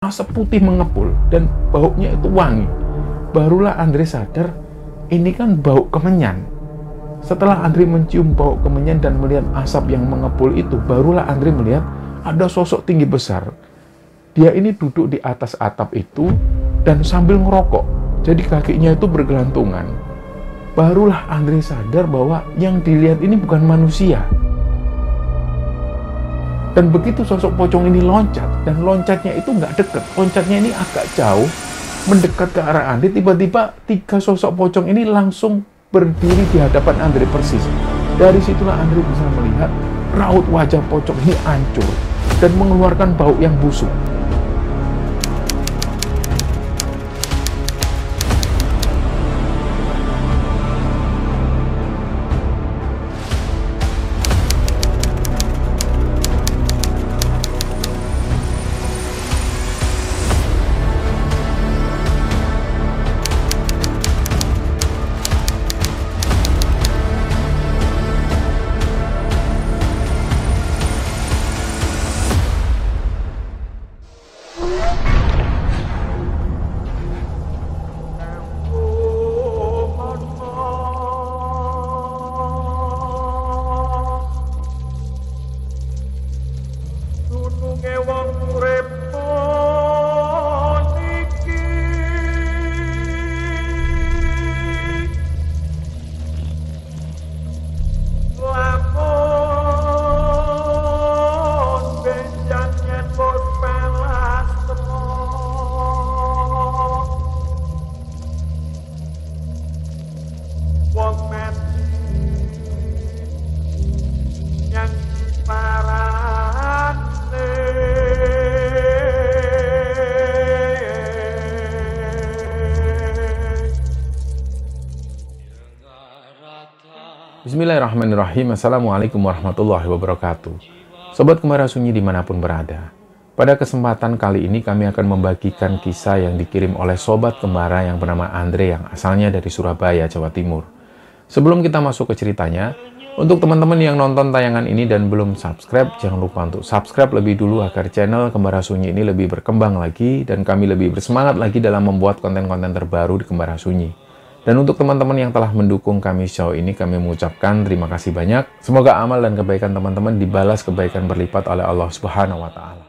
asap putih mengepul dan baunya itu wangi. Barulah Andre sadar, ini kan bau kemenyan. Setelah Andre mencium bau kemenyan dan melihat asap yang mengepul itu, barulah Andre melihat ada sosok tinggi besar. Dia ini duduk di atas atap itu dan sambil ngerokok. Jadi kakinya itu bergelantungan. Barulah Andre sadar bahwa yang dilihat ini bukan manusia. Dan begitu sosok pocong ini loncat, dan loncatnya itu nggak deket, loncatnya ini agak jauh, mendekat ke arah Andre, tiba-tiba 3 sosok pocong ini langsung berdiri di hadapan Andre persis. Dari situlah Andre bisa melihat raut wajah pocong ini hancur dan mengeluarkan bau yang busuk. Bismillahirrahmanirrahim. Assalamualaikum warahmatullahi wabarakatuh. Sobat Kembara Sunyi dimanapun berada. Pada kesempatan kali ini kami akan membagikan kisah yang dikirim oleh Sobat Kembara yang bernama Andre yang asalnya dari Surabaya, Jawa Timur. Sebelum kita masuk ke ceritanya, untuk teman-teman yang nonton tayangan ini dan belum subscribe, jangan lupa untuk subscribe lebih dulu agar channel Kembara Sunyi ini lebih berkembang lagi dan kami lebih bersemangat lagi dalam membuat konten-konten terbaru di Kembara Sunyi. Dan untuk teman-teman yang telah mendukung kami show ini, kami mengucapkan terima kasih banyak. Semoga amal dan kebaikan teman-teman dibalas kebaikan berlipat oleh Allah Subhanahu wa Ta'ala.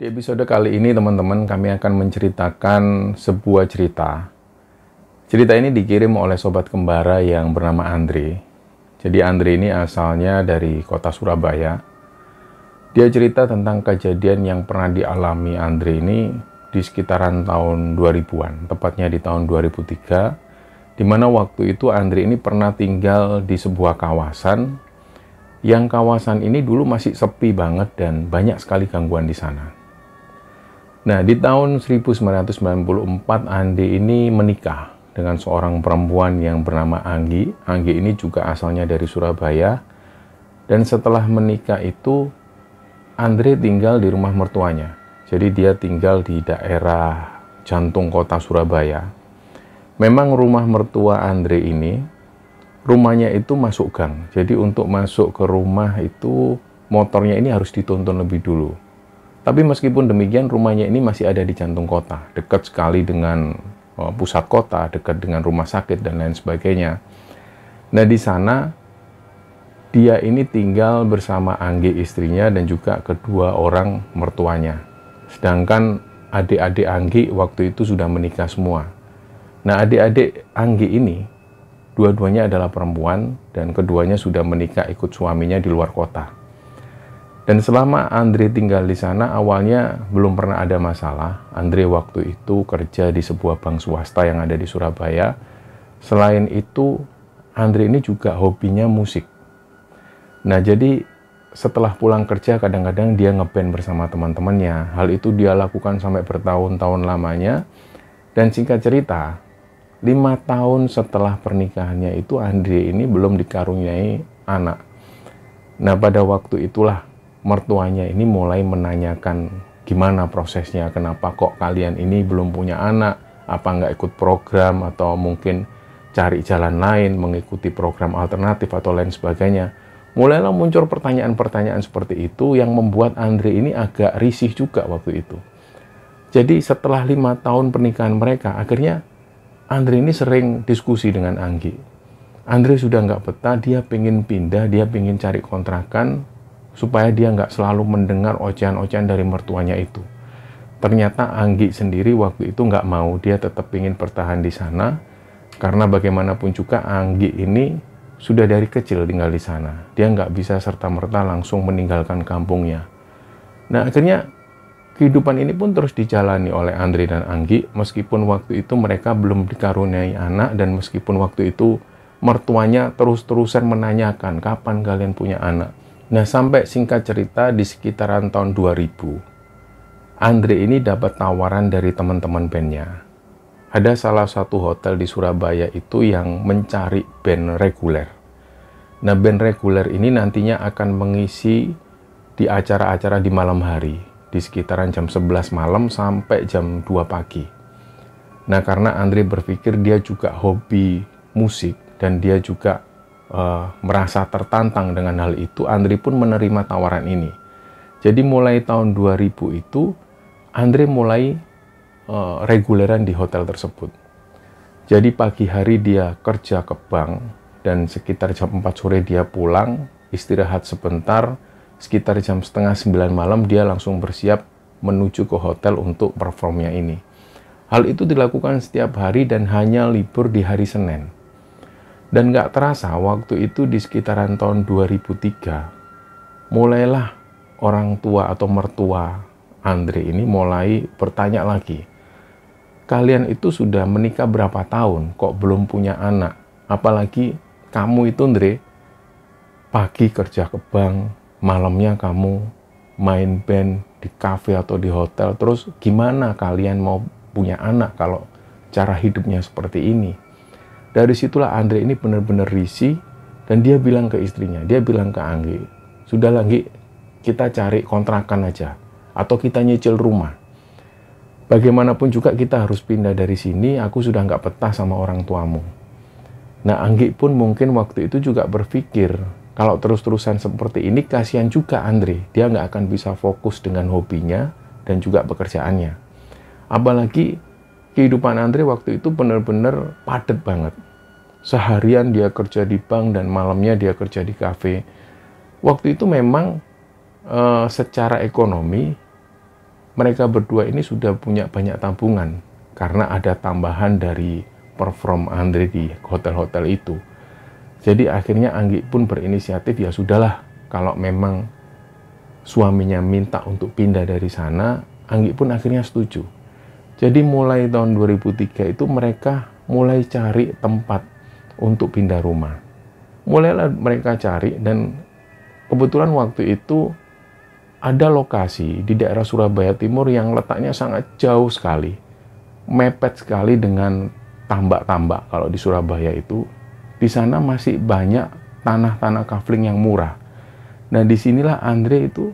Di episode kali ini, teman-teman, kami akan menceritakan sebuah cerita. Cerita ini dikirim oleh Sobat Kembara yang bernama Andre. Jadi Andre ini asalnya dari kota Surabaya. Dia cerita tentang kejadian yang pernah dialami Andre ini di sekitaran tahun 2000-an, tepatnya di tahun 2003, di mana waktu itu Andre ini pernah tinggal di sebuah kawasan, yang kawasan ini dulu masih sepi banget dan banyak sekali gangguan di sana. Nah, di tahun 1994, Andre ini menikah dengan seorang perempuan yang bernama Anggi. Anggi ini juga asalnya dari Surabaya, dan setelah menikah itu, Andre tinggal di rumah mertuanya. Jadi dia tinggal di daerah jantung kota Surabaya. Memang rumah mertua Andre ini, rumahnya itu masuk gang. Jadi untuk masuk ke rumah itu, motornya ini harus dituntun lebih dulu. Tapi meskipun demikian, rumahnya ini masih ada di jantung kota. Dekat sekali dengan pusat kota, dekat dengan rumah sakit dan lain sebagainya. Nah, di sana dia ini tinggal bersama Anggi istrinya dan juga kedua orang mertuanya. Sedangkan adik-adik Anggi waktu itu sudah menikah semua. Nah, adik-adik Anggi ini dua-duanya adalah perempuan dan keduanya sudah menikah ikut suaminya di luar kota. Dan selama Andre tinggal di sana, awalnya belum pernah ada masalah. Andre waktu itu kerja di sebuah bank swasta yang ada di Surabaya. Selain itu, Andre ini juga hobinya musik. Nah, jadi setelah pulang kerja kadang-kadang dia ngeband bersama teman-temannya. Hal itu dia lakukan sampai bertahun-tahun lamanya. Dan singkat cerita, 5 tahun setelah pernikahannya itu Andre ini belum dikaruniai anak. Nah, pada waktu itulah mertuanya ini mulai menanyakan gimana prosesnya, kenapa kok kalian ini belum punya anak, apa nggak ikut program, atau mungkin cari jalan lain, mengikuti program alternatif atau lain sebagainya. Mulailah muncul pertanyaan-pertanyaan seperti itu yang membuat Andre ini agak risih juga waktu itu. Jadi setelah 5 tahun pernikahan mereka, akhirnya Andre ini sering diskusi dengan Anggi. Andre sudah nggak betah, dia pengen pindah, dia pengen cari kontrakan, supaya dia nggak selalu mendengar ocehan-ocehan dari mertuanya itu. Ternyata Anggi sendiri waktu itu nggak mau, dia tetap pengen bertahan di sana, karena bagaimanapun juga Anggi ini sudah dari kecil tinggal di sana. Dia nggak bisa serta-merta langsung meninggalkan kampungnya. Nah, akhirnya kehidupan ini pun terus dijalani oleh Andre dan Anggi, meskipun waktu itu mereka belum dikaruniai anak, dan meskipun waktu itu mertuanya terus-terusan menanyakan, kapan kalian punya anak? Nah, sampai singkat cerita di sekitaran tahun 2000, Andre ini dapat tawaran dari teman-teman bandnya. Ada salah satu hotel di Surabaya itu yang mencari band reguler. Nah, band reguler ini nantinya akan mengisi di acara-acara di malam hari, di sekitaran jam 11 malam sampai jam 2 pagi. Nah, karena Andre berpikir dia juga hobi musik dan dia juga merasa tertantang dengan hal itu, Andre pun menerima tawaran ini. Jadi mulai tahun 2000 itu, Andre mulai reguleran di hotel tersebut. Jadi pagi hari dia kerja ke bank, dan sekitar jam 4 sore dia pulang, istirahat sebentar, sekitar jam setengah 9 malam dia langsung bersiap menuju ke hotel untuk performnya ini. Hal itu dilakukan setiap hari dan hanya libur di hari Senin. Dan nggak terasa waktu itu di sekitaran tahun 2003, mulailah orang tua atau mertua Andre ini mulai bertanya lagi, kalian itu sudah menikah berapa tahun kok belum punya anak? Apalagi kamu itu, Andre, pagi kerja ke bank, malamnya kamu main band di kafe atau di hotel, terus gimana kalian mau punya anak kalau cara hidupnya seperti ini? Dari situlah Andre ini benar-benar risih, dan dia bilang ke istrinya, dia bilang ke Anggi, sudahlah Anggi, kita cari kontrakan aja, atau kita nyicil rumah. Bagaimanapun juga kita harus pindah dari sini, aku sudah nggak betah sama orang tuamu. Nah, Anggi pun mungkin waktu itu juga berpikir, kalau terus-terusan seperti ini, kasihan juga Andre, dia nggak akan bisa fokus dengan hobinya dan juga pekerjaannya. Apalagi kehidupan Andre waktu itu benar-benar padat banget. Seharian dia kerja di bank dan malamnya dia kerja di kafe. Waktu itu memang secara ekonomi mereka berdua ini sudah punya banyak tabungan karena ada tambahan dari perform Andre di hotel-hotel itu. Jadi akhirnya Anggi pun berinisiatif, ya sudahlah, kalau memang suaminya minta untuk pindah dari sana, Anggi pun akhirnya setuju. Jadi mulai tahun 2003 itu mereka mulai cari tempat untuk pindah rumah. Mulailah mereka cari, dan kebetulan waktu itu ada lokasi di daerah Surabaya Timur yang letaknya sangat jauh sekali, mepet sekali dengan tambak-tambak. Kalau di Surabaya itu, di sana masih banyak tanah-tanah kafling yang murah. Nah, disinilah Andre itu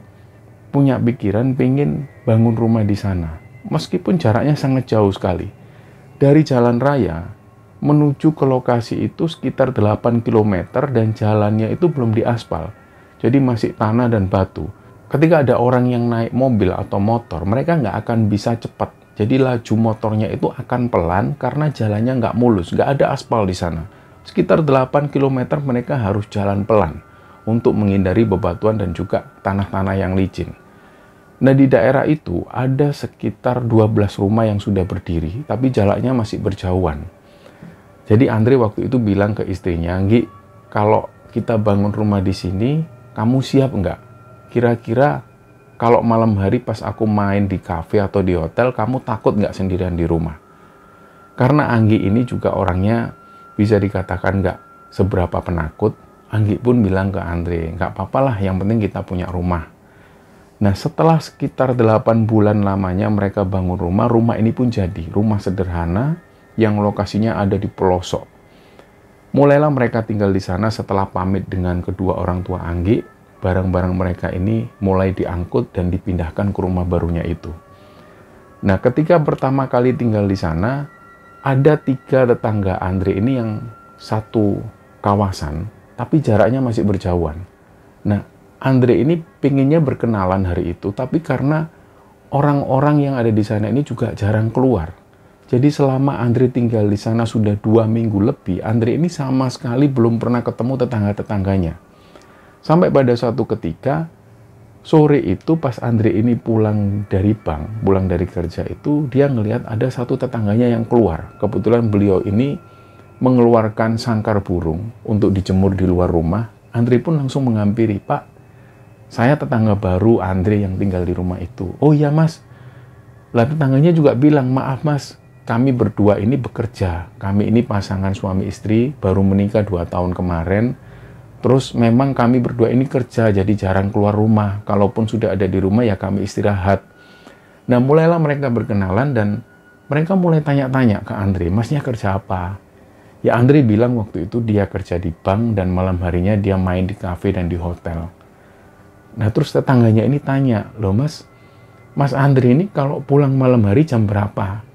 punya pikiran pengen bangun rumah di sana. Meskipun jaraknya sangat jauh sekali. Dari jalan raya menuju ke lokasi itu sekitar 8 km dan jalannya itu belum diaspal. Jadi masih tanah dan batu. Ketika ada orang yang naik mobil atau motor, mereka nggak akan bisa cepat. Jadi laju motornya itu akan pelan karena jalannya nggak mulus, nggak ada aspal di sana. Sekitar 8 km mereka harus jalan pelan untuk menghindari bebatuan dan juga tanah-tanah yang licin. Nah, di daerah itu ada sekitar 12 rumah yang sudah berdiri, tapi jaraknya masih berjauhan. Jadi Andre waktu itu bilang ke istrinya, Nggi, kalau kita bangun rumah di sini, kamu siap nggak? Kira-kira kalau malam hari pas aku main di kafe atau di hotel, kamu takut nggak sendirian di rumah? Karena Anggi ini juga orangnya bisa dikatakan nggak seberapa penakut, Anggi pun bilang ke Andre, nggak apa-apa lah, yang penting kita punya rumah. Nah, setelah sekitar 8 bulan lamanya mereka bangun rumah, rumah ini pun jadi rumah sederhana yang lokasinya ada di pelosok. Mulailah mereka tinggal di sana setelah pamit dengan kedua orang tua Anggi, barang-barang mereka ini mulai diangkut dan dipindahkan ke rumah barunya itu. Nah, ketika pertama kali tinggal di sana, ada 3 tetangga Andre ini yang satu kawasan, tapi jaraknya masih berjauhan. Nah, Andre ini pinginnya berkenalan hari itu, tapi karena orang-orang yang ada di sana ini juga jarang keluar. Jadi selama Andre tinggal di sana sudah 2 minggu lebih, Andre ini sama sekali belum pernah ketemu tetangga-tetangganya. Sampai pada suatu ketika, sore itu pas Andre ini pulang dari bank, pulang dari kerja itu, dia ngelihat ada satu tetangganya yang keluar. Kebetulan beliau ini mengeluarkan sangkar burung untuk dijemur di luar rumah. Andre pun langsung menghampiri, "Pak, saya tetangga baru Andre yang tinggal di rumah itu." "Oh iya mas." Lah tetangganya juga bilang, "Maaf mas, kami berdua ini bekerja. Kami ini pasangan suami istri, baru menikah 2 tahun kemarin. Terus memang kami berdua ini kerja, jadi jarang keluar rumah. Kalaupun sudah ada di rumah ya kami istirahat." Nah mulailah mereka berkenalan dan mereka mulai tanya-tanya ke Andre, "Masnya kerja apa?" Ya Andre bilang waktu itu dia kerja di bank dan malam harinya dia main di kafe dan di hotel. Nah terus tetangganya ini tanya, "Loh mas Andre ini kalau pulang malam hari jam berapa?"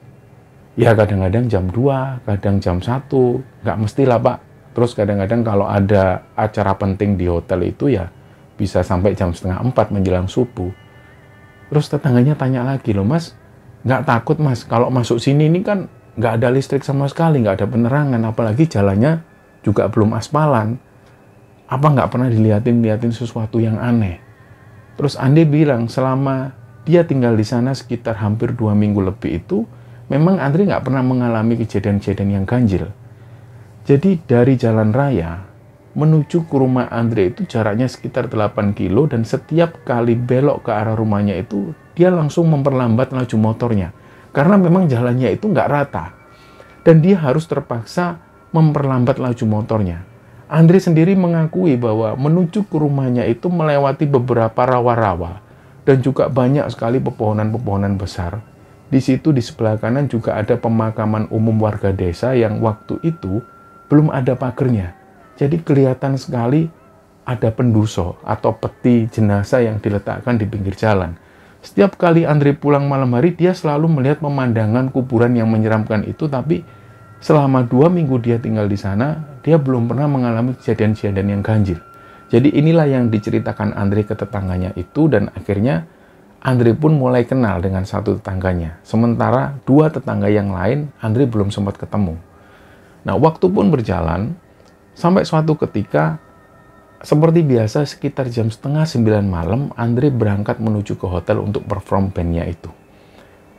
"Ya kadang-kadang jam 2, kadang jam 1, nggak mestilah pak. Terus kadang-kadang kalau ada acara penting di hotel itu ya bisa sampai jam 3:30 menjelang subuh." Terus tetangganya tanya lagi, "Loh mas, nggak takut mas kalau masuk sini ini kan nggak ada listrik sama sekali, nggak ada penerangan, apalagi jalannya juga belum aspalan. Apa nggak pernah dilihatin sesuatu yang aneh?" Terus Andre bilang selama dia tinggal di sana sekitar hampir 2 minggu lebih itu, memang Andre nggak pernah mengalami kejadian-kejadian yang ganjil. Jadi dari jalan raya menuju ke rumah Andre itu jaraknya sekitar 8 kilo dan setiap kali belok ke arah rumahnya itu dia langsung memperlambat laju motornya. Karena memang jalannya itu nggak rata dan dia harus terpaksa memperlambat laju motornya. Andre sendiri mengakui bahwa menuju ke rumahnya itu melewati beberapa rawa-rawa dan juga banyak sekali pepohonan-pepohonan besar. Di situ di sebelah kanan juga ada pemakaman umum warga desa yang waktu itu belum ada pagernya. Jadi kelihatan sekali ada penduso atau peti jenazah yang diletakkan di pinggir jalan. Setiap kali Andre pulang malam hari, dia selalu melihat pemandangan kuburan yang menyeramkan itu, tapi selama 2 minggu dia tinggal di sana, dia belum pernah mengalami kejadian-kejadian yang ganjil. Jadi inilah yang diceritakan Andre ke tetangganya itu, dan akhirnya Andre pun mulai kenal dengan satu tetangganya. Sementara 2 tetangga yang lain, Andre belum sempat ketemu. Nah, waktu pun berjalan, sampai suatu ketika, seperti biasa sekitar jam 8:30 malam, Andre berangkat menuju ke hotel untuk perform bandnya itu.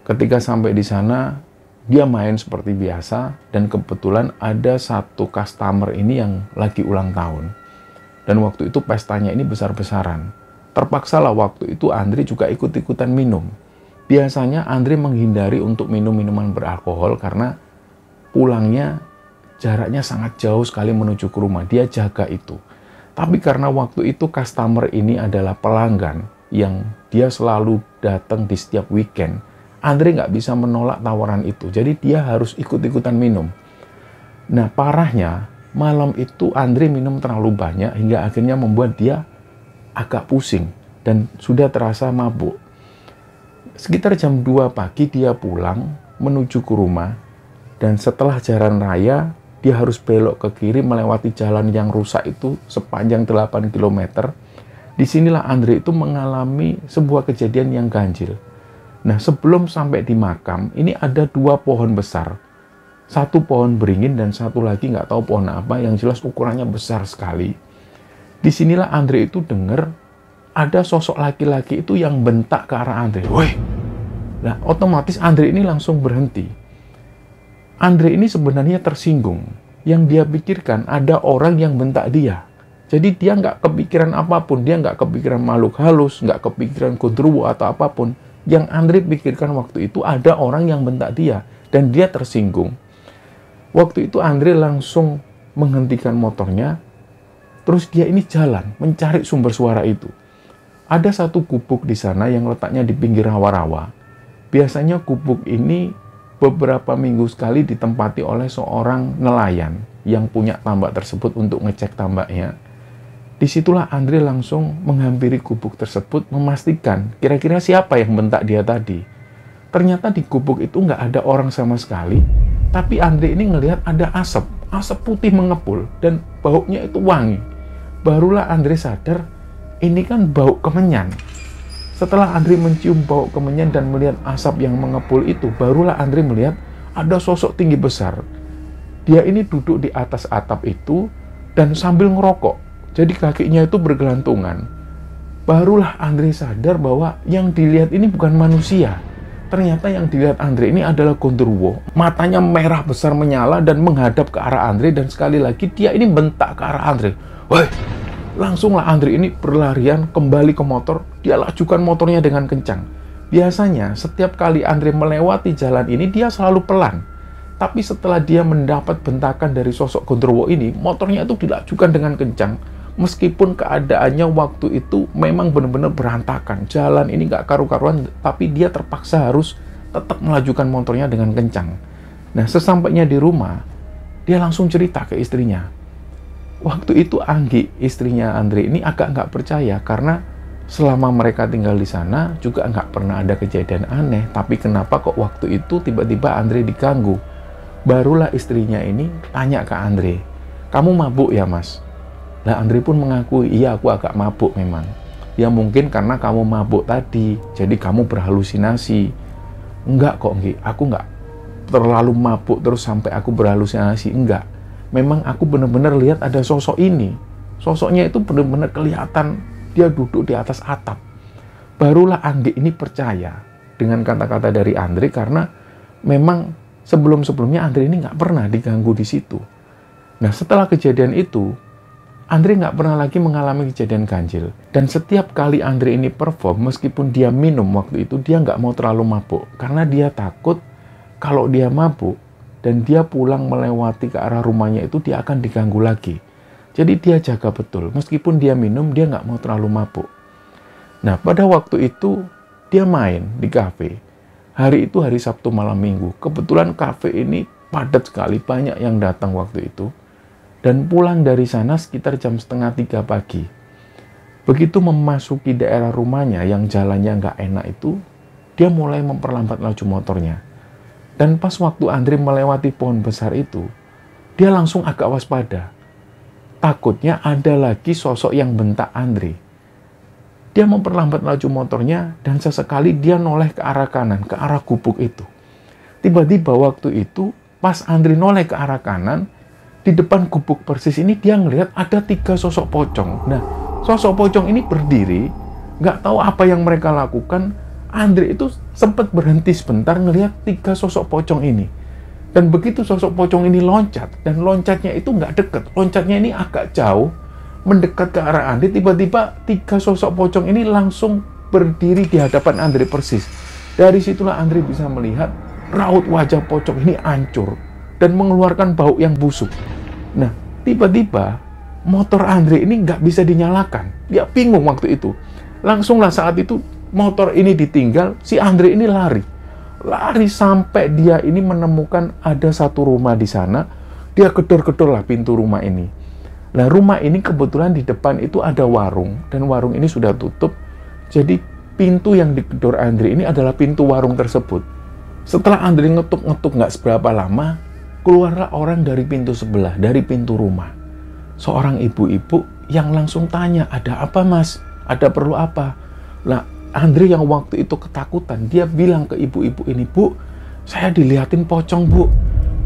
Ketika sampai di sana, dia main seperti biasa, dan kebetulan ada satu customer ini yang lagi ulang tahun. Dan waktu itu pestanya ini besar-besaran. Terpaksalah waktu itu Andre juga ikut-ikutan minum. Biasanya Andre menghindari untuk minum minuman beralkohol karena pulangnya jaraknya sangat jauh sekali menuju ke rumah. Dia jaga itu. Tapi karena waktu itu customer ini adalah pelanggan yang dia selalu datang di setiap weekend, Andre nggak bisa menolak tawaran itu. Jadi dia harus ikut-ikutan minum. Nah parahnya, malam itu Andre minum terlalu banyak hingga akhirnya membuat dia agak pusing dan sudah terasa mabuk. Sekitar jam 2 pagi dia pulang menuju ke rumah, dan setelah jalan raya dia harus belok ke kiri melewati jalan yang rusak itu sepanjang 8 km. Disinilah Andre itu mengalami sebuah kejadian yang ganjil. Nah sebelum sampai di makam, ini ada 2 pohon besar. Satu pohon beringin dan satu lagi nggak tahu pohon apa, yang jelas ukurannya besar sekali. Disinilah Andre itu dengar ada sosok laki-laki itu yang bentak ke arah Andre. "Woi!" Nah, otomatis Andre ini langsung berhenti. Andre ini sebenarnya tersinggung. Yang dia pikirkan ada orang yang bentak dia. Jadi dia nggak kepikiran apapun. Dia nggak kepikiran makhluk halus, nggak kepikiran gundurwo atau apapun. Yang Andre pikirkan waktu itu ada orang yang bentak dia. Dan dia tersinggung. Waktu itu Andre langsung menghentikan motornya. Terus dia ini jalan mencari sumber suara itu. Ada satu gubuk di sana yang letaknya di pinggir rawa-rawa. Biasanya gubuk ini beberapa minggu sekali ditempati oleh seorang nelayan yang punya tambak tersebut untuk ngecek tambaknya. Disitulah Andre langsung menghampiri gubuk tersebut memastikan kira-kira siapa yang bentak dia tadi. Ternyata di gubuk itu nggak ada orang sama sekali, Tapi Andre ini ngelihat ada asap putih mengepul, dan baunya itu wangi. Barulah Andre sadar, ini kan bau kemenyan. Setelah Andre mencium bau kemenyan dan melihat asap yang mengepul itu, barulah Andre melihat ada sosok tinggi besar. Dia ini duduk di atas atap itu dan sambil ngerokok. Jadi kakinya itu bergelantungan. Barulah Andre sadar bahwa yang dilihat ini bukan manusia. Ternyata yang dilihat Andre ini adalah Gondoruo. Matanya merah besar menyala dan menghadap ke arah Andre, dan sekali lagi dia ini bentak ke arah Andre. Woi! Langsunglah Andre ini berlarian kembali ke motor. Dia lajukan motornya dengan kencang. Biasanya setiap kali Andre melewati jalan ini dia selalu pelan. Tapi setelah dia mendapat bentakan dari sosok Gondoruo ini, motornya itu dilajukan dengan kencang. Meskipun keadaannya waktu itu memang benar-benar berantakan, jalan ini nggak karu-karuan, tapi dia terpaksa harus tetap melajukan motornya dengan kencang. Nah, sesampainya di rumah, dia langsung cerita ke istrinya. Waktu itu Anggi, istrinya Andre ini agak nggak percaya, karena selama mereka tinggal di sana juga nggak pernah ada kejadian aneh, tapi kenapa kok waktu itu tiba-tiba Andre diganggu? Barulah istrinya ini tanya ke Andre, kamu mabuk ya mas? Nah, Andre pun mengakui, iya aku agak mabuk memang. Ya mungkin karena kamu mabuk tadi, jadi kamu berhalusinasi. Enggak kok, Nggi. Aku enggak terlalu mabuk terus sampai aku berhalusinasi, enggak. Memang aku benar-benar lihat ada sosok ini. Sosoknya itu benar-benar kelihatan, dia duduk di atas atap. Barulah Anggi ini percaya dengan kata-kata dari Andre, karena memang sebelum-sebelumnya Andre ini nggak pernah diganggu di situ. Nah, setelah kejadian itu, Andre nggak pernah lagi mengalami kejadian ganjil. Dan setiap kali Andre ini perform, meskipun dia minum waktu itu, dia nggak mau terlalu mabuk. Karena dia takut kalau dia mabuk dan dia pulang melewati ke arah rumahnya itu, dia akan diganggu lagi. Jadi dia jaga betul. Meskipun dia minum, dia nggak mau terlalu mabuk. Nah, pada waktu itu, dia main di kafe. Hari itu hari Sabtu malam minggu. Kebetulan kafe ini padat sekali, banyak yang datang waktu itu. Dan pulang dari sana sekitar jam 2:30 pagi. Begitu memasuki daerah rumahnya yang jalannya nggak enak itu, dia mulai memperlambat laju motornya. Dan pas waktu Andre melewati pohon besar itu, dia langsung agak waspada. Takutnya ada lagi sosok yang bentak Andre. Dia memperlambat laju motornya dan sesekali dia noleh ke arah kanan, ke arah gubuk itu. Tiba-tiba waktu itu, pas Andre noleh ke arah kanan, di depan gubuk persis ini dia ngelihat ada 3 sosok pocong. Nah, sosok pocong ini berdiri, nggak tahu apa yang mereka lakukan. Andre itu sempat berhenti sebentar ngelihat 3 sosok pocong ini. Dan begitu sosok pocong ini loncat, dan loncatnya itu nggak deket, loncatnya ini agak jauh, mendekat ke arah Andre. Tiba-tiba 3 sosok pocong ini langsung berdiri di hadapan Andre persis. Dari situlah Andre bisa melihat raut wajah pocong ini hancur dan mengeluarkan bau yang busuk. Nah, tiba-tiba motor Andre ini nggak bisa dinyalakan. Dia bingung waktu itu. Langsunglah saat itu motor ini ditinggal, si Andre ini lari. Lari sampai dia ini menemukan ada satu rumah di sana. Dia gedor-gedor lah pintu rumah ini. Nah, rumah ini kebetulan di depan itu ada warung, dan warung ini sudah tutup. Jadi pintu yang digedor Andre ini adalah pintu warung tersebut. Setelah Andre ngetuk-ngetuk nggak seberapa lama, keluarlah orang dari pintu sebelah, dari pintu rumah. Seorang ibu-ibu yang langsung tanya, ada apa mas? Ada perlu apa? Nah, Andre yang waktu itu ketakutan, dia bilang ke ibu-ibu ini, Bu, saya dilihatin pocong, Bu.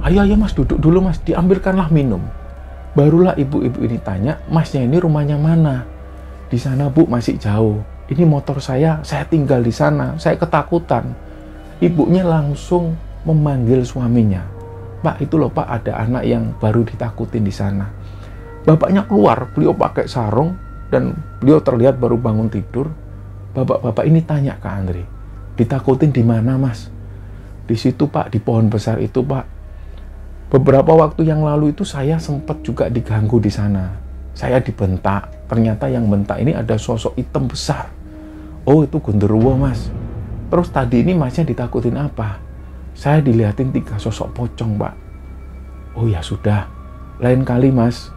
Ayo mas, duduk dulu mas, diambilkanlah minum. Barulah ibu-ibu ini tanya, masnya ini rumahnya mana? Di sana Bu, masih jauh. Ini motor saya tinggal di sana, saya ketakutan. Ibunya langsung memanggil suaminya. Pak, itu loh Pak, ada anak yang baru ditakutin di sana. Bapaknya keluar, beliau pakai sarung, dan beliau terlihat baru bangun tidur. Bapak-bapak ini tanya ke Andre, ditakutin di mana mas? Di situ Pak, di pohon besar itu Pak. Beberapa waktu yang lalu itu saya sempat juga diganggu di sana. Saya dibentak, ternyata yang bentak ini ada sosok hitam besar. Oh, itu Gondoruo mas. Terus tadi ini masnya ditakutin apa? Saya dilihatin 3 sosok pocong, Pak. Oh ya sudah, lain kali mas,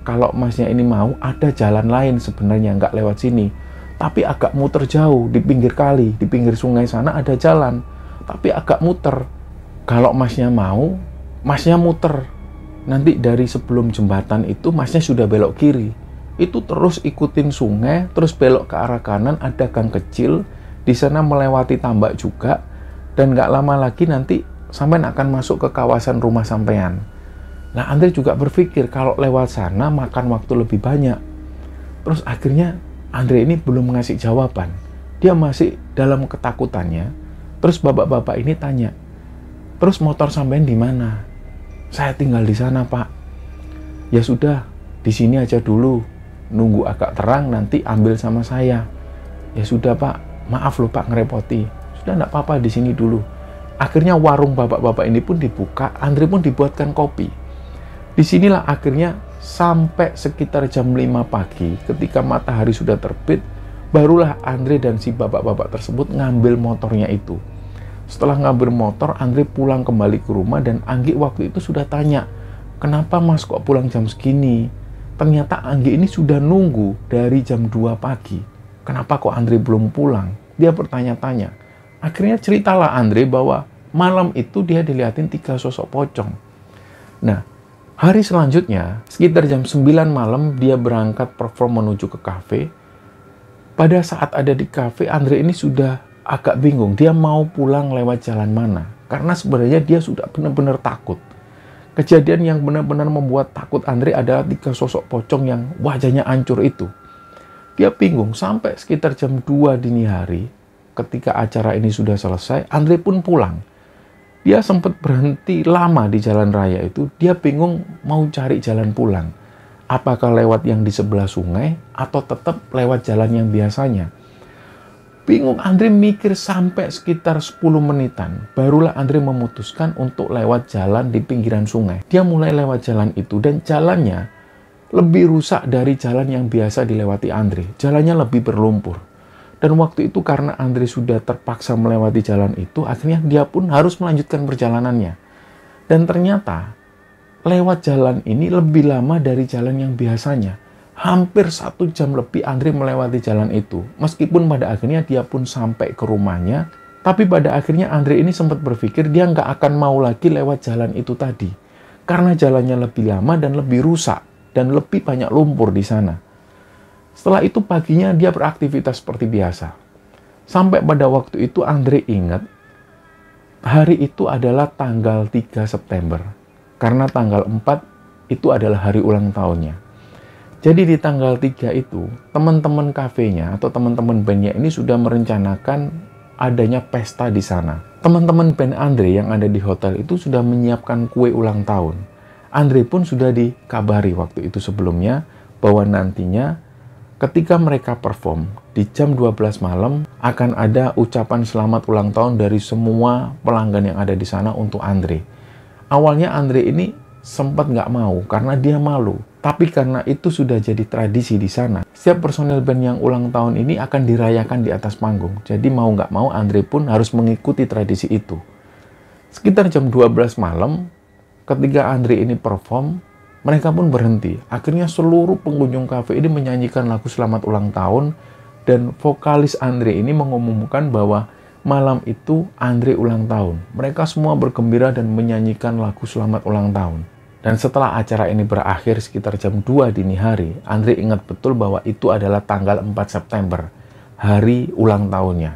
kalau masnya ini mau, ada jalan lain sebenarnya, nggak lewat sini. Tapi agak muter jauh, di pinggir kali, di pinggir sungai sana ada jalan. Tapi agak muter. Kalau masnya mau, Masnya muter. Nanti dari sebelum jembatan itu masnya sudah belok kiri. Itu terus ikutin sungai, terus belok ke arah kanan, ada gang kecil. Di sana melewati tambak juga. Dan nggak lama lagi nanti sampean akan masuk ke kawasan rumah sampean. Nah, Andre juga berpikir kalau lewat sana makan waktu lebih banyak. Terus akhirnya Andre ini belum ngasih jawaban. Dia masih dalam ketakutannya. Terus bapak-bapak ini tanya, terus motor sampean di mana? Saya tinggal di sana, Pak. Ya sudah, di sini aja dulu. Nunggu agak terang nanti ambil sama saya. Ya sudah, Pak. Maaf loh, Pak, ngerepoti. Sudah, enggak apa-apa, di sini dulu. Akhirnya warung bapak-bapak ini pun dibuka, Andre pun dibuatkan kopi. Disinilah akhirnya sampai sekitar jam 5 pagi, ketika matahari sudah terbit, barulah Andre dan si bapak-bapak tersebut ngambil motornya itu. Setelah ngambil motor, Andre pulang kembali ke rumah dan Anggi waktu itu sudah tanya, kenapa Mas kok pulang jam segini? Ternyata Anggi ini sudah nunggu dari jam 2 pagi. Kenapa kok Andre belum pulang? Dia bertanya-tanya. Akhirnya ceritalah Andre bahwa malam itu dia dilihatin 3 sosok pocong. Nah, hari selanjutnya, sekitar jam 9 malam, dia berangkat perform menuju ke kafe. Pada saat ada di kafe, Andre ini sudah agak bingung, dia mau pulang lewat jalan mana. Karena sebenarnya dia sudah benar-benar takut. Kejadian yang benar-benar membuat takut Andre adalah 3 sosok pocong yang wajahnya hancur itu. Dia bingung sampai sekitar jam 2 dini hari, ketika acara ini sudah selesai, Andre pun pulang. Dia sempat berhenti lama di jalan raya itu, dia bingung mau cari jalan pulang. Apakah lewat yang di sebelah sungai, atau tetap lewat jalan yang biasanya? Bingung, Andre mikir sampai sekitar 10 menitan. Barulah Andre memutuskan untuk lewat jalan di pinggiran sungai. Dia mulai lewat jalan itu dan jalannya lebih rusak dari jalan yang biasa dilewati Andre. Jalannya lebih berlumpur. Dan waktu itu karena Andre sudah terpaksa melewati jalan itu, akhirnya dia pun harus melanjutkan perjalanannya. Dan ternyata lewat jalan ini lebih lama dari jalan yang biasanya. Hampir 1 jam lebih Andre melewati jalan itu. Meskipun pada akhirnya dia pun sampai ke rumahnya, tapi pada akhirnya Andre ini sempat berpikir dia nggak akan mau lagi lewat jalan itu tadi. Karena jalannya lebih lama dan lebih rusak, dan lebih banyak lumpur di sana. Setelah itu paginya dia beraktivitas seperti biasa. Sampai pada waktu itu Andre ingat, hari itu adalah tanggal 3 September. Karena tanggal 4 itu adalah hari ulang tahunnya. Jadi di tanggal 3 itu, teman-teman kafenya atau teman-teman bandnya ini sudah merencanakan adanya pesta di sana. Teman-teman band Andre yang ada di hotel itu sudah menyiapkan kue ulang tahun. Andre pun sudah dikabari waktu itu sebelumnya bahwa nantinya ketika mereka perform di jam 12 malam akan ada ucapan selamat ulang tahun dari semua pelanggan yang ada di sana untuk Andre. Awalnya Andre ini sempat nggak mau karena dia malu. Tapi karena itu sudah jadi tradisi di sana, setiap personel band yang ulang tahun ini akan dirayakan di atas panggung. Jadi mau nggak mau Andre pun harus mengikuti tradisi itu. Sekitar jam 12 malam, ketika Andre ini perform, mereka pun berhenti. Akhirnya seluruh pengunjung kafe ini menyanyikan lagu selamat ulang tahun, dan vokalis Andre ini mengumumkan bahwa malam itu Andre ulang tahun. Mereka semua bergembira dan menyanyikan lagu selamat ulang tahun. Dan setelah acara ini berakhir sekitar jam 2 dini hari, Andre ingat betul bahwa itu adalah tanggal 4 September, hari ulang tahunnya.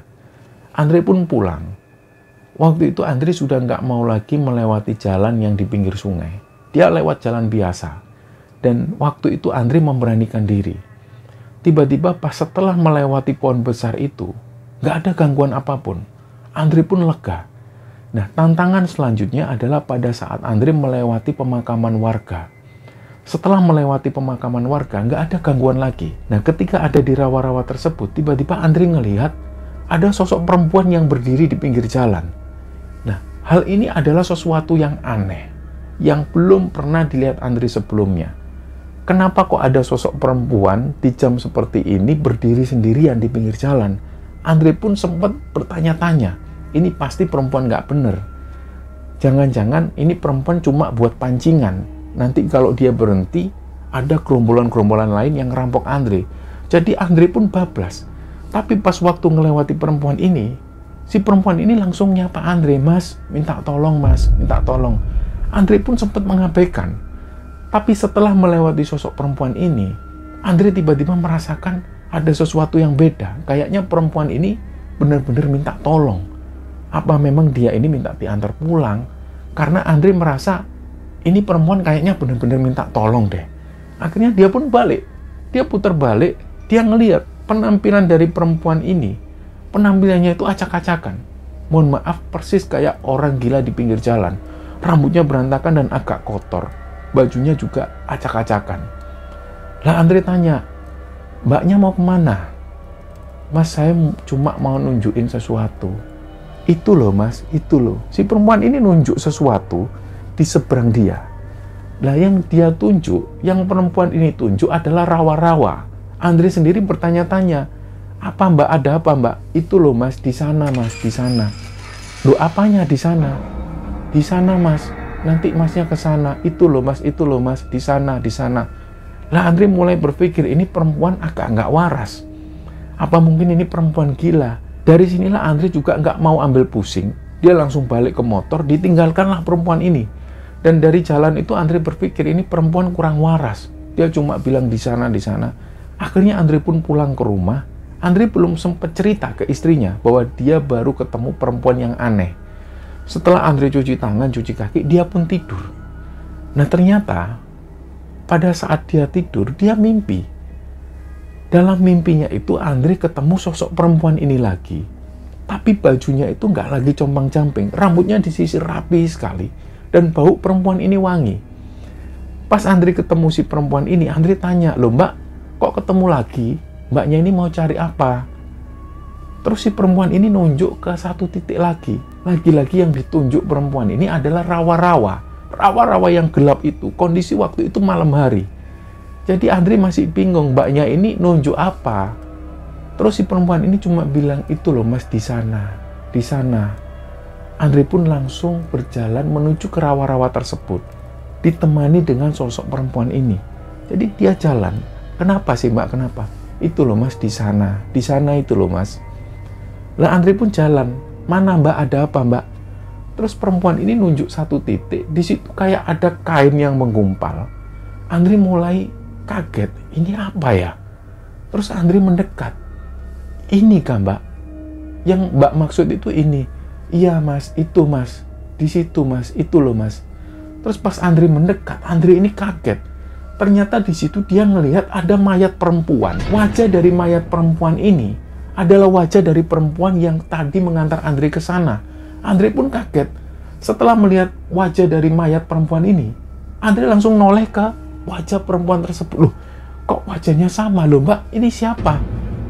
Andre pun pulang. Waktu itu Andre sudah nggak mau lagi melewati jalan yang di pinggir sungai. Dia lewat jalan biasa. Dan waktu itu Andre memberanikan diri. Tiba-tiba pas setelah melewati pohon besar itu, nggak ada gangguan apapun. Andre pun lega. Nah, tantangan selanjutnya adalah pada saat Andre melewati pemakaman warga. Setelah melewati pemakaman warga, nggak ada gangguan lagi. Nah, ketika ada di rawa-rawa tersebut, tiba-tiba Andre ngelihat ada sosok perempuan yang berdiri di pinggir jalan. Nah, hal ini adalah sesuatu yang aneh, yang belum pernah dilihat Andre sebelumnya. Kenapa kok ada sosok perempuan di jam seperti ini berdiri sendirian di pinggir jalan? Andre pun sempat bertanya-tanya. Ini pasti perempuan nggak bener. Jangan-jangan ini perempuan cuma buat pancingan. Nanti kalau dia berhenti, ada gerombolan-gerombolan lain yang ngerampok Andre. Jadi Andre pun bablas. Tapi pas waktu ngelewati perempuan ini, si perempuan ini langsung nyapa Andre, "Mas, minta tolong mas, minta tolong." Andre pun sempat mengabaikan. Tapi setelah melewati sosok perempuan ini, Andre tiba-tiba merasakan ada sesuatu yang beda. Kayaknya perempuan ini benar-benar minta tolong. Apa memang dia ini minta diantar pulang? Karena Andre merasa ini perempuan kayaknya benar-benar minta tolong deh. Akhirnya dia pun balik. Dia putar balik, dia ngelihat penampilan dari perempuan ini. Penampilannya itu acak-acakan. Mohon maaf, persis kayak orang gila di pinggir jalan. Rambutnya berantakan dan agak kotor. Bajunya juga acak-acakan. Lah Andre tanya, "Mbaknya mau kemana?" "Mas, saya cuma mau nunjukin sesuatu." "Itu loh mas, itu loh." Si perempuan ini nunjuk sesuatu di seberang dia. Lah yang dia tunjuk, yang perempuan ini tunjuk adalah rawa-rawa. Andre sendiri bertanya-tanya, "Apa mbak, ada apa mbak?" "Itu loh mas, di sana mas, di sana." "Loh apanya di sana?" "Di sana mas, nanti masnya ke sana." "Itu loh mas, di sana, di sana." Lah Andre mulai berpikir, ini perempuan agak nggak waras. Apa mungkin ini perempuan gila? Dari sinilah Andre juga nggak mau ambil pusing. Dia langsung balik ke motor, ditinggalkanlah perempuan ini. Dan dari jalan itu Andre berpikir ini perempuan kurang waras. Dia cuma bilang di sana, di sana. Akhirnya Andre pun pulang ke rumah. Andre belum sempat cerita ke istrinya bahwa dia baru ketemu perempuan yang aneh. Setelah Andre cuci tangan, cuci kaki, dia pun tidur. Nah ternyata pada saat dia tidur, dia mimpi. Dalam mimpinya itu Andre ketemu sosok perempuan ini lagi. Tapi bajunya itu nggak lagi compang-camping. Rambutnya disisir rapi sekali. Dan bau perempuan ini wangi. Pas Andre ketemu si perempuan ini, Andre tanya, "Loh mbak, kok ketemu lagi? Mbaknya ini mau cari apa?" Terus si perempuan ini nunjuk ke satu titik lagi. Lagi-lagi yang ditunjuk perempuan ini adalah rawa-rawa. Rawa-rawa yang gelap itu, kondisi waktu itu malam hari. Jadi Andre masih bingung, mbaknya ini nunjuk apa. Terus si perempuan ini cuma bilang, "Itu loh mas, di sana, di sana." Andre pun langsung berjalan menuju ke rawa-rawa tersebut, ditemani dengan sosok perempuan ini. Jadi dia jalan. "Kenapa sih mbak, kenapa?" "Itu loh mas, di sana itu loh mas." Lah Andre pun jalan. "Mana mbak, ada apa mbak?" Terus perempuan ini nunjuk satu titik, di situ kayak ada kain yang menggumpal. Andre mulai kaget, ini apa ya? Terus Andre mendekat. "Ini kah mbak? Yang mbak maksud itu ini?" "Iya mas, itu mas, di situ mas, itu loh mas." Terus pas Andre mendekat, Andre ini kaget. Ternyata di situ dia ngelihat ada mayat perempuan. Wajah dari mayat perempuan ini adalah wajah dari perempuan yang tadi mengantar Andre ke sana. Andre pun kaget. Setelah melihat wajah dari mayat perempuan ini, Andre langsung noleh ke wajah perempuan tersebut. "Loh, kok wajahnya sama loh mbak? Ini siapa?"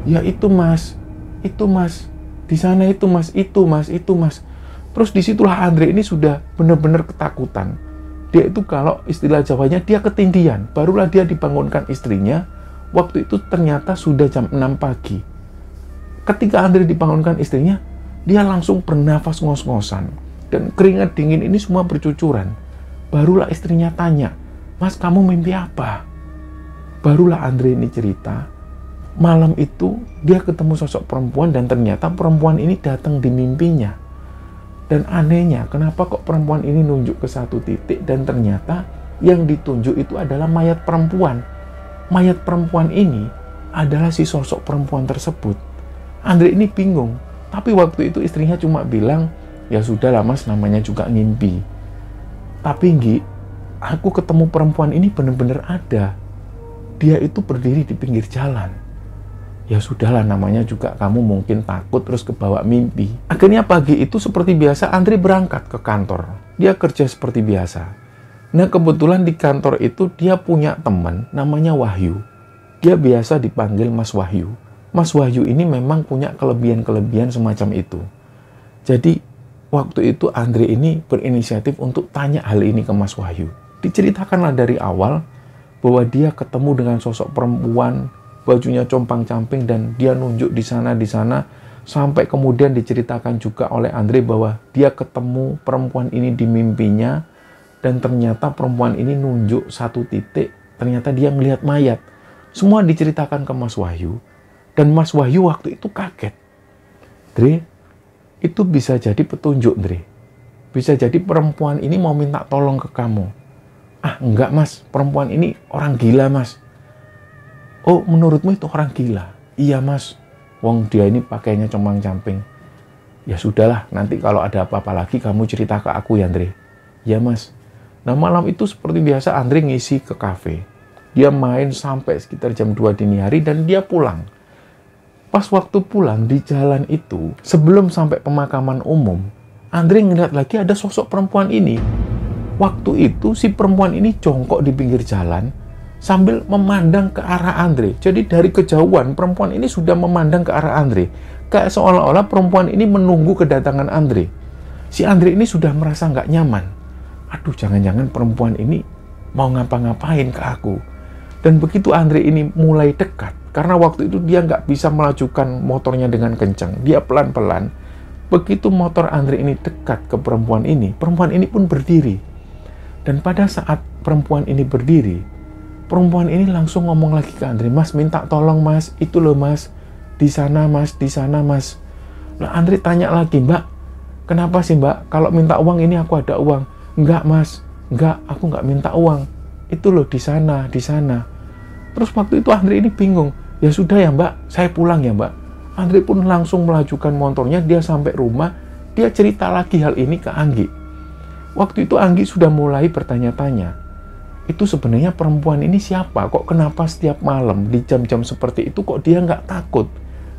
"Ya itu mas, itu mas. Di sana itu mas, itu mas, itu mas." Terus disitulah Andre ini sudah benar-benar ketakutan. Dia itu kalau istilah Jawanya dia ketindihan. Barulah dia dibangunkan istrinya. Waktu itu ternyata sudah jam 6 pagi. Ketika Andre dibangunkan istrinya, dia langsung bernafas ngos-ngosan. Dan keringat dingin ini semua bercucuran. Barulah istrinya tanya, "Mas, kamu mimpi apa?" Barulah Andre ini cerita. Malam itu dia ketemu sosok perempuan dan ternyata perempuan ini datang di mimpinya. Dan anehnya, kenapa kok perempuan ini nunjuk ke satu titik dan ternyata yang ditunjuk itu adalah mayat perempuan. Mayat perempuan ini adalah si sosok perempuan tersebut. Andre ini bingung, tapi waktu itu istrinya cuma bilang, "Ya sudahlah mas, namanya juga ngimpi." "Tapi Nggi, aku ketemu perempuan ini benar-benar ada. Dia itu berdiri di pinggir jalan." "Ya sudahlah, namanya juga kamu mungkin takut terus kebawa mimpi." Akhirnya pagi itu seperti biasa Andre berangkat ke kantor. Dia kerja seperti biasa. Nah kebetulan di kantor itu dia punya teman namanya Wahyu. Dia biasa dipanggil Mas Wahyu. Mas Wahyu ini memang punya kelebihan-kelebihan semacam itu. Jadi waktu itu Andre ini berinisiatif untuk tanya hal ini ke Mas Wahyu. Diceritakanlah dari awal bahwa dia ketemu dengan sosok perempuan, bajunya compang-camping dan dia nunjuk di sana, sampai kemudian diceritakan juga oleh Andre bahwa dia ketemu perempuan ini di mimpinya dan ternyata perempuan ini nunjuk satu titik, ternyata dia melihat mayat. Semua diceritakan ke Mas Wahyu dan Mas Wahyu waktu itu kaget. "Dre, itu bisa jadi petunjuk, Dre. Bisa jadi perempuan ini mau minta tolong ke kamu. Ah, enggak mas, perempuan ini orang gila mas. Oh, menurutmu itu orang gila? Iya mas, wong dia ini pakainya compang-camping. Ya sudahlah, nanti kalau ada apa-apa lagi kamu cerita ke aku ya Andre. Ya mas. Nah malam itu seperti biasa Andre ngisi ke kafe. Dia main sampai sekitar jam 2 dini hari dan dia pulang. Pas waktu pulang di jalan itu, sebelum sampai pemakaman umum, Andre ngeliat lagi ada sosok perempuan ini. Waktu itu si perempuan ini jongkok di pinggir jalan sambil memandang ke arah Andre. Jadi dari kejauhan perempuan ini sudah memandang ke arah Andre. Kayak seolah-olah perempuan ini menunggu kedatangan Andre. Si Andre ini sudah merasa nggak nyaman. Aduh, jangan-jangan perempuan ini mau ngapa-ngapain ke aku. Dan begitu Andre ini mulai dekat, karena waktu itu dia nggak bisa melajukan motornya dengan kencang. Dia pelan-pelan. Begitu motor Andre ini dekat ke perempuan ini pun berdiri. Dan pada saat perempuan ini berdiri, perempuan ini langsung ngomong lagi ke Andre, mas minta tolong mas, itu loh mas, di sana mas, di sana mas. Nah Andre tanya lagi, mbak, kenapa sih mbak, kalau minta uang ini aku ada uang? Enggak mas, enggak, aku nggak minta uang, itu loh di sana, di sana. Terus waktu itu Andre ini bingung, ya sudah ya mbak, saya pulang ya mbak. Andre pun langsung melajukan motornya, dia sampai rumah, dia cerita lagi hal ini ke Anggi. Waktu itu Anggi sudah mulai bertanya-tanya, itu sebenarnya perempuan ini siapa? Kok kenapa setiap malam di jam-jam seperti itu kok dia nggak takut?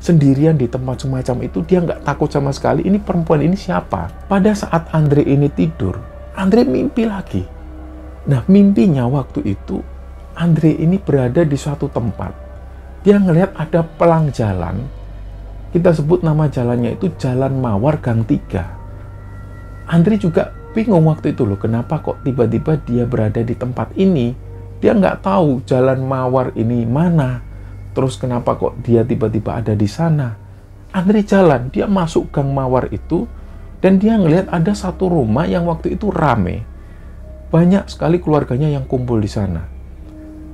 Sendirian di tempat semacam itu dia nggak takut sama sekali. Ini perempuan ini siapa? Pada saat Andre ini tidur, Andre mimpi lagi. Nah mimpinya waktu itu Andre ini berada di suatu tempat. Dia ngelihat ada pelang jalan. Kita sebut nama jalannya itu Jalan Mawar Gang 3. Andre juga bingung waktu itu loh, kenapa kok tiba-tiba dia berada di tempat ini. Dia nggak tahu Jalan Mawar ini mana. Terus kenapa kok dia tiba-tiba ada di sana. Andre jalan, dia masuk Gang Mawar itu, dan dia ngelihat ada satu rumah yang waktu itu rame. Banyak sekali keluarganya yang kumpul di sana.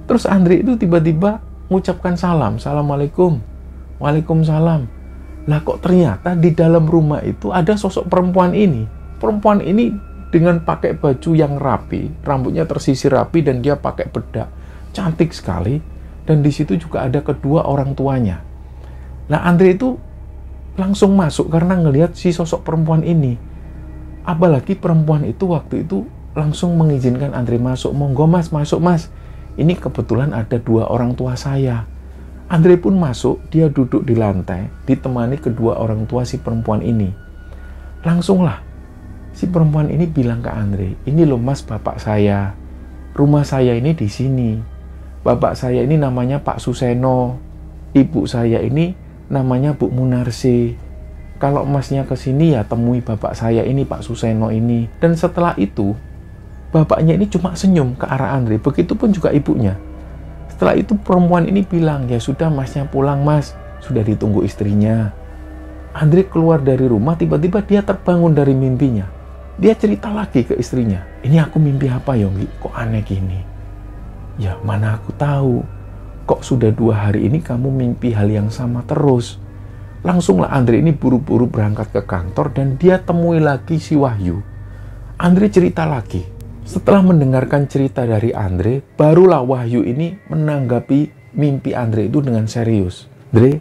Terus Andre itu tiba-tiba mengucapkan salam, Assalamualaikum, Waalaikumsalam. Lah kok ternyata di dalam rumah itu ada sosok perempuan ini. Perempuan ini dengan pakai baju yang rapi, rambutnya tersisir rapi dan dia pakai bedak, cantik sekali. Dan di situ juga ada kedua orang tuanya. Nah Andre itu langsung masuk karena ngelihat si sosok perempuan ini. Apalagi perempuan itu waktu itu langsung mengizinkan Andre masuk. Monggo mas, masuk mas. Ini kebetulan ada dua orang tua saya. Andre pun masuk, dia duduk di lantai, ditemani kedua orang tua si perempuan ini. Langsunglah si perempuan ini bilang ke Andre, ini loh mas bapak saya, rumah saya ini di sini. Bapak saya ini namanya Pak Suseno, ibu saya ini namanya Bu Munarsi. Kalau masnya ke sini ya temui bapak saya ini Pak Suseno ini. Dan setelah itu bapaknya ini cuma senyum ke arah Andre, begitupun juga ibunya. Setelah itu perempuan ini bilang, ya sudah masnya pulang mas, sudah ditunggu istrinya. Andre keluar dari rumah, tiba-tiba dia terbangun dari mimpinya. Dia cerita lagi ke istrinya, ini aku mimpi apa Yonggi, kok aneh gini? Ya mana aku tahu, kok sudah 2 hari ini kamu mimpi hal yang sama terus. Langsunglah Andre ini buru-buru berangkat ke kantor dan dia temui lagi si Wahyu. Andre cerita lagi. Setelah mendengarkan cerita dari Andre, barulah Wahyu ini menanggapi mimpi Andre itu dengan serius. Andre,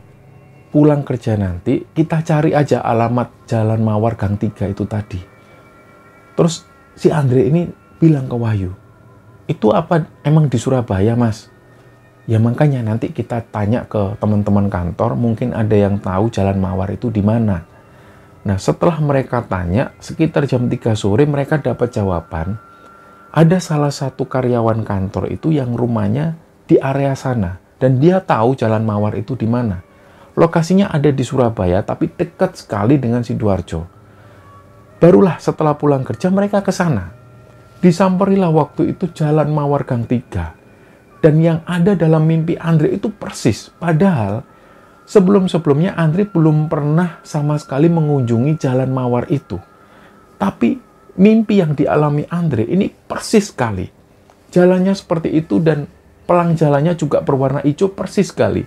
pulang kerja nanti, kita cari aja alamat Jalan Mawar Gang 3 itu tadi. Terus si Andre ini bilang ke Wahyu, itu apa emang di Surabaya mas? Ya makanya nanti kita tanya ke teman-teman kantor, mungkin ada yang tahu Jalan Mawar itu di mana. Nah setelah mereka tanya, sekitar jam 3 sore mereka dapat jawaban, ada salah satu karyawan kantor itu yang rumahnya di area sana. Dan dia tahu Jalan Mawar itu di mana. Lokasinya ada di Surabaya, tapi dekat sekali dengan Sidoarjo. Barulah setelah pulang kerja mereka ke sana. Disamperilah waktu itu Jalan Mawar Gang 3. Dan yang ada dalam mimpi Andre itu persis. Padahal sebelum-sebelumnya Andre belum pernah sama sekali mengunjungi Jalan Mawar itu. Tapi mimpi yang dialami Andre ini persis sekali. Jalannya seperti itu dan pelang jalannya juga berwarna hijau persis sekali.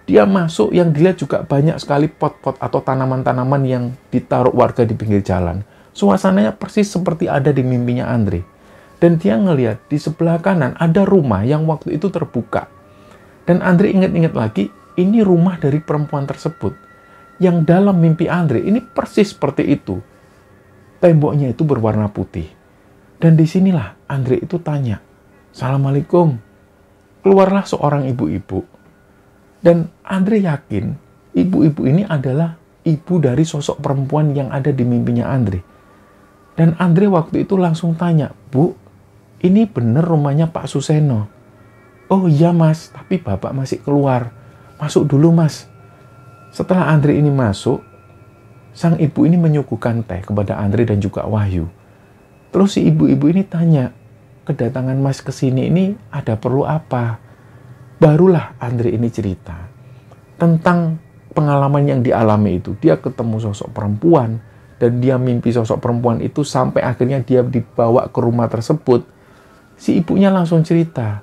Dia masuk, yang dilihat juga banyak sekali pot-pot atau tanaman-tanaman yang ditaruh warga di pinggir jalan. Suasananya persis seperti ada di mimpinya Andre. Dan dia ngelihat di sebelah kanan ada rumah yang waktu itu terbuka. Dan Andre ingat-ingat lagi, ini rumah dari perempuan tersebut. Yang dalam mimpi Andre ini persis seperti itu. Temboknya itu berwarna putih. Dan disinilah Andre itu tanya, "Assalamualaikum." Keluarlah seorang ibu-ibu. Dan Andre yakin ibu-ibu ini adalah ibu dari sosok perempuan yang ada di mimpinya Andre. Dan Andre waktu itu langsung tanya, "Bu, ini bener rumahnya Pak Suseno?" "Oh iya mas, tapi bapak masih keluar. Masuk dulu mas." Setelah Andre ini masuk, sang ibu ini menyuguhkan teh kepada Andre dan juga Wahyu. Terus si ibu-ibu ini tanya, "Kedatangan mas ke sini ini ada perlu apa?" Barulah Andre ini cerita tentang pengalaman yang dialami itu. Dia ketemu sosok perempuan dan dia mimpi sosok perempuan itu sampai akhirnya dia dibawa ke rumah tersebut. Si ibunya langsung cerita,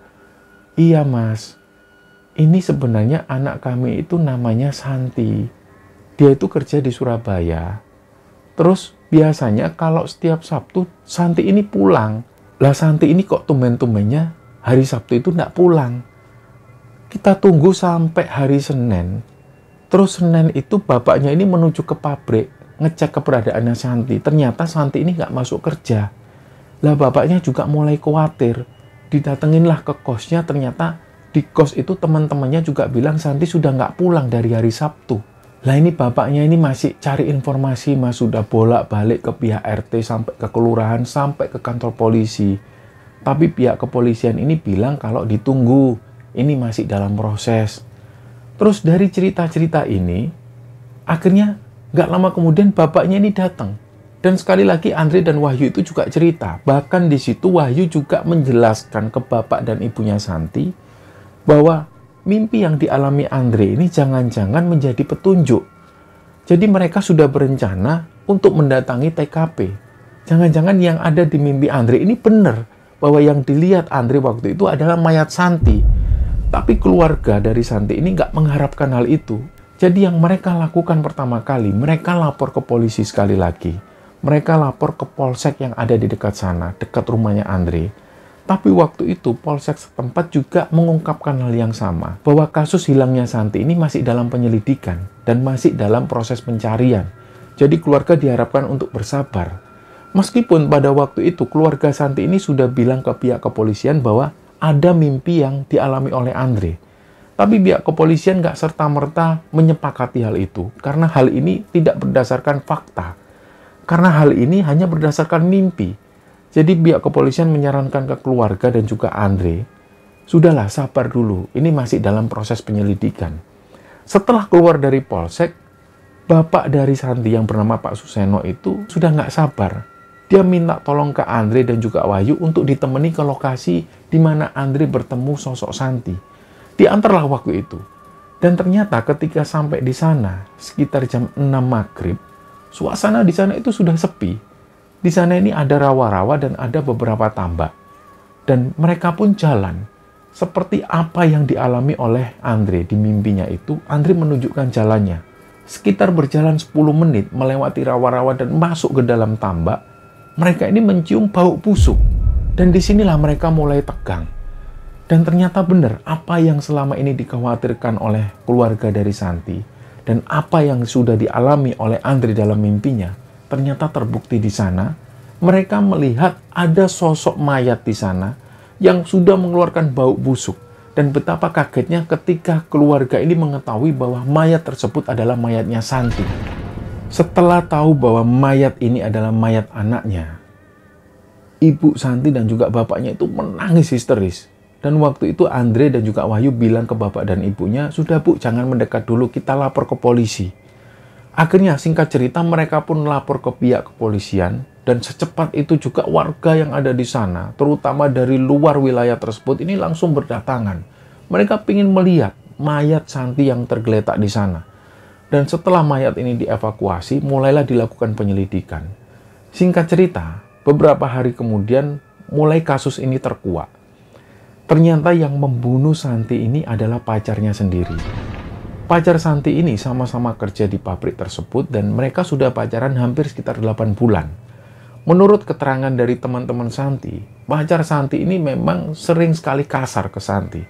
"Iya mas, ini sebenarnya anak kami itu namanya Santi. Dia itu kerja di Surabaya. Terus biasanya kalau setiap Sabtu Santi ini pulang. Lah Santi ini kok tumben-tumbennya hari Sabtu itu nggak pulang. Kita tunggu sampai hari Senin. Terus Senin itu bapaknya ini menuju ke pabrik, ngecek keberadaannya Santi. Ternyata Santi ini nggak masuk kerja. Lah bapaknya juga mulai khawatir. Didatenginlah ke kosnya, ternyata di kos itu teman-temannya juga bilang Santi sudah nggak pulang dari hari Sabtu. Lah ini bapaknya ini masih cari informasi, mas, sudah bolak-balik ke pihak RT, sampai ke kelurahan, sampai ke kantor polisi. Tapi pihak kepolisian ini bilang kalau ditunggu, ini masih dalam proses. Terus dari cerita-cerita ini, akhirnya nggak lama kemudian bapaknya ini datang. Dan sekali lagi Andre dan Wahyu itu juga cerita. Bahkan di situ Wahyu juga menjelaskan ke bapak dan ibunya Santi bahwa mimpi yang dialami Andre ini jangan-jangan menjadi petunjuk. Jadi mereka sudah berencana untuk mendatangi TKP. Jangan-jangan yang ada di mimpi Andre ini benar bahwa yang dilihat Andre waktu itu adalah mayat Santi. Tapi keluarga dari Santi ini nggak mengharapkan hal itu. Jadi yang mereka lakukan pertama kali, mereka lapor ke polisi sekali lagi. Mereka lapor ke polsek yang ada di dekat sana, dekat rumahnya Andre. Tapi waktu itu polsek setempat juga mengungkapkan hal yang sama, bahwa kasus hilangnya Santi ini masih dalam penyelidikan dan masih dalam proses pencarian. Jadi keluarga diharapkan untuk bersabar. Meskipun pada waktu itu keluarga Santi ini sudah bilang ke pihak kepolisian bahwa ada mimpi yang dialami oleh Andre. Tapi pihak kepolisian nggak serta-merta menyepakati hal itu, karena hal ini tidak berdasarkan fakta. Karena hal ini hanya berdasarkan mimpi. Jadi pihak kepolisian menyarankan ke keluarga dan juga Andre, sudahlah sabar dulu, ini masih dalam proses penyelidikan. Setelah keluar dari polsek, bapak dari Santi yang bernama Pak Suseno itu sudah nggak sabar. Dia minta tolong ke Andre dan juga Wahyu untuk ditemani ke lokasi di mana Andre bertemu sosok Santi. Diantarlah waktu itu. Dan ternyata ketika sampai di sana, sekitar jam 6 maghrib, suasana di sana itu sudah sepi. Di sana ini ada rawa-rawa dan ada beberapa tambak. Dan mereka pun jalan. Seperti apa yang dialami oleh Andre di mimpinya itu, Andre menunjukkan jalannya. Sekitar berjalan 10 menit melewati rawa-rawa dan masuk ke dalam tambak, mereka ini mencium bau busuk. Dan disinilah mereka mulai tegang. Dan ternyata benar apa yang selama ini dikhawatirkan oleh keluarga dari Santi dan apa yang sudah dialami oleh Andre dalam mimpinya, ternyata terbukti di sana. Mereka melihat ada sosok mayat di sana yang sudah mengeluarkan bau busuk. Dan betapa kagetnya ketika keluarga ini mengetahui bahwa mayat tersebut adalah mayatnya Santi. Setelah tahu bahwa mayat ini adalah mayat anaknya, Ibu Santi dan juga bapaknya itu menangis histeris. Dan waktu itu Andre dan juga Wahyu bilang ke bapak dan ibunya, "Sudah Bu, jangan mendekat dulu, kita lapor ke polisi." Akhirnya singkat cerita mereka pun lapor ke pihak kepolisian. Dan secepat itu juga warga yang ada di sana, terutama dari luar wilayah tersebut, ini langsung berdatangan. Mereka ingin melihat mayat Santi yang tergeletak di sana. Dan setelah mayat ini dievakuasi, mulailah dilakukan penyelidikan. Singkat cerita, beberapa hari kemudian mulai kasus ini terkuak. Ternyata yang membunuh Santi ini adalah pacarnya sendiri. Pacar Santi ini sama-sama kerja di pabrik tersebut dan mereka sudah pacaran hampir sekitar 8 bulan. Menurut keterangan dari teman-teman Santi, pacar Santi ini memang sering sekali kasar ke Santi.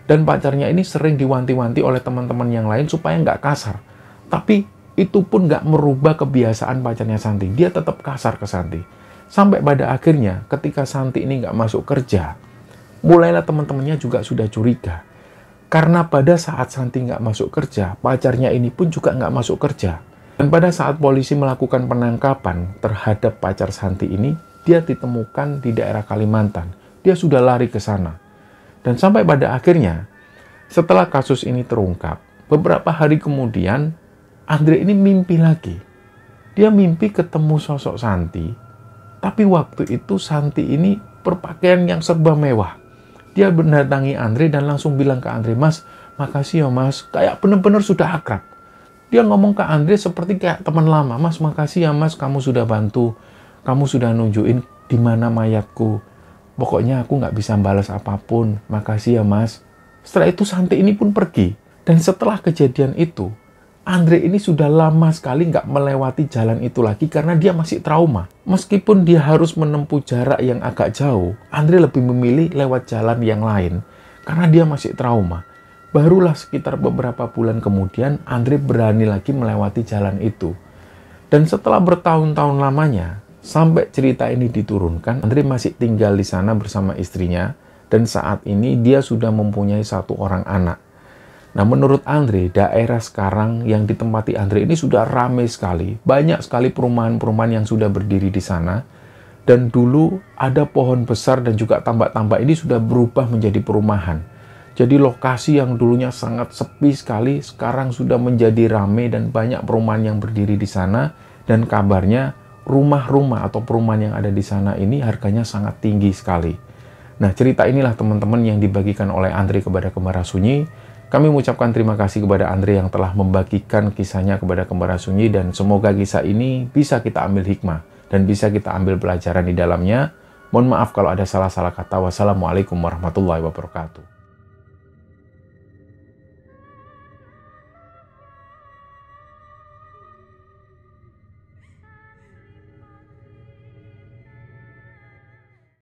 Dan pacarnya ini sering diwanti-wanti oleh teman-teman yang lain supaya nggak kasar. Tapi itu pun nggak merubah kebiasaan pacarnya Santi. Dia tetap kasar ke Santi. Sampai pada akhirnya ketika Santi ini nggak masuk kerja, mulailah teman-temannya juga sudah curiga. Karena pada saat Santi nggak masuk kerja, pacarnya ini pun juga nggak masuk kerja. Dan pada saat polisi melakukan penangkapan terhadap pacar Santi ini, dia ditemukan di daerah Kalimantan. Dia sudah lari ke sana. Dan sampai pada akhirnya, setelah kasus ini terungkap, beberapa hari kemudian, Andre ini mimpi lagi. Dia mimpi ketemu sosok Santi, tapi waktu itu Santi ini berpakaian yang serba mewah. Dia mendatangi Andre dan langsung bilang ke Andre, "Mas, makasih ya mas." Kayak benar-benar sudah akrab. Dia ngomong ke Andre seperti kayak teman lama. "Mas, makasih ya mas, kamu sudah bantu. Kamu sudah nunjukin di mana mayatku. Pokoknya aku nggak bisa balas apapun. Makasih ya mas." Setelah itu Santi ini pun pergi. Dan setelah kejadian itu, Andre ini sudah lama sekali nggak melewati jalan itu lagi karena dia masih trauma. Meskipun dia harus menempuh jarak yang agak jauh, Andre lebih memilih lewat jalan yang lain karena dia masih trauma. Barulah sekitar beberapa bulan kemudian, Andre berani lagi melewati jalan itu. Dan setelah bertahun-tahun lamanya, sampai cerita ini diturunkan, Andre masih tinggal di sana bersama istrinya, dan saat ini dia sudah mempunyai 1 orang anak. Nah, menurut Andre, daerah sekarang yang ditempati Andre ini sudah ramai sekali. Banyak sekali perumahan-perumahan yang sudah berdiri di sana. Dan dulu ada pohon besar dan juga tambak-tambak ini sudah berubah menjadi perumahan. Jadi lokasi yang dulunya sangat sepi sekali, sekarang sudah menjadi ramai dan banyak perumahan yang berdiri di sana. Dan kabarnya rumah-rumah atau perumahan yang ada di sana ini harganya sangat tinggi sekali. Nah, cerita inilah teman-teman yang dibagikan oleh Andre kepada Kembara Sunyi. Kami mengucapkan terima kasih kepada Andre yang telah membagikan kisahnya kepada Kembara Sunyi, dan semoga kisah ini bisa kita ambil hikmah dan bisa kita ambil pelajaran di dalamnya. Mohon maaf kalau ada salah-salah kata. Wassalamualaikum warahmatullahi wabarakatuh.